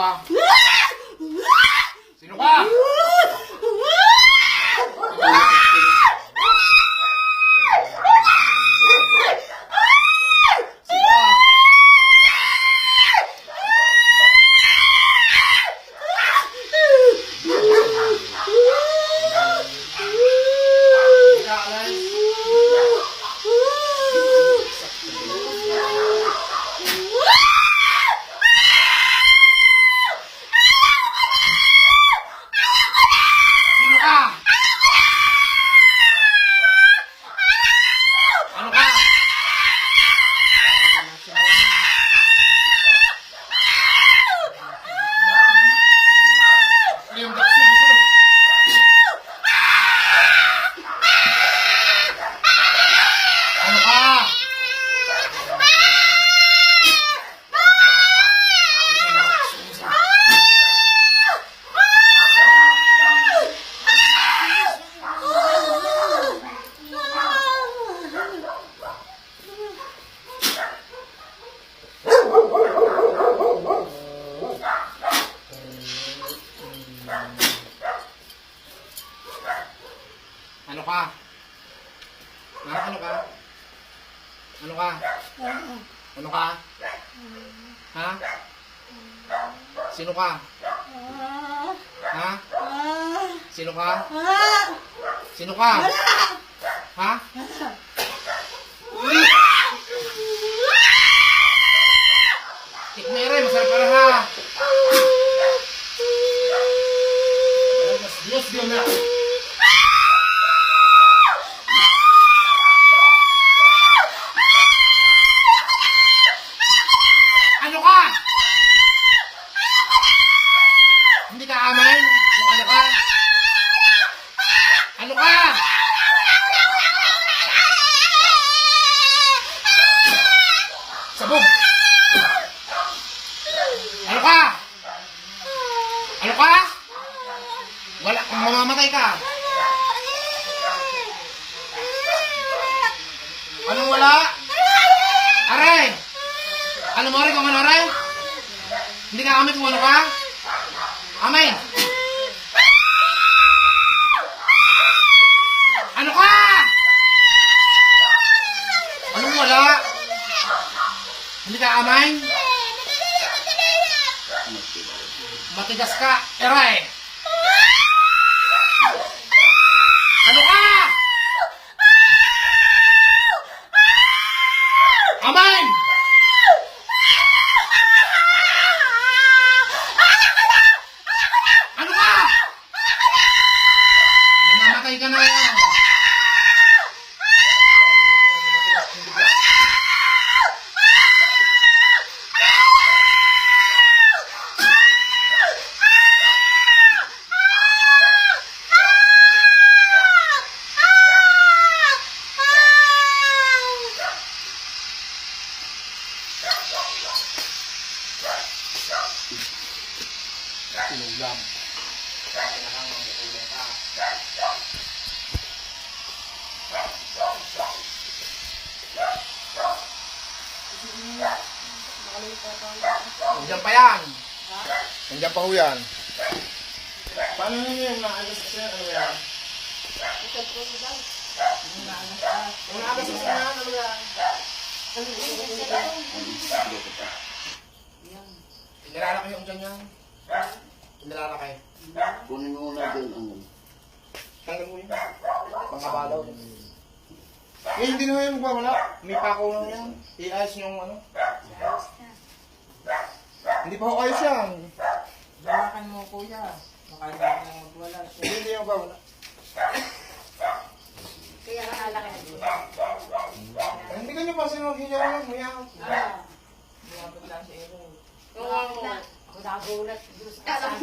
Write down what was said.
ka? Sino ka? Ano ka? Ha? Ano ka? Ano ka? Ano ka? Ha? Sino ka? Ha? Sino ka? Sino ka? Ha? Tikmere, masarap ka na ha. Diyos, Diyos na. Ano ka? Hindi ka aman? Ano ka? Ano ka? Sabog! Ano ka? Ano ka? Wala, mamamatay ka. Anong wala? Aray! Ano mo rin kung ano rin? Hindi ka amay kung ano ka? Amay! Ano ka? Anong wala? Hindi ka amay? Matigas ka, eray! Ano ka? Amay! Ano ka? Mamamatay ka na yan. Ulam. Nandiyan pa yan. Nandiyan pa ho yan. Paano nyo yung naagas siya? Ano yan? Yung naagas siya yan? Ano yan? Nilalaki yung dyan yan. Nilalaki. Kunin mo na din ang Tanggal mo yun. Mga balaw. Eh, hindi na yung magwawala. May pako lang yan. I-ayos yung ano. Hindi pa ho ayos yan. Dalakan mo kuya. Makalimutan na magwala. Hindi yung magwawala. Kaya nakalaki na doon. Hindi ka nyo pa sinaghiyaw lang. Huyaw. Lumapit lang si Ero. Ako nagulat. Diyos ka sana.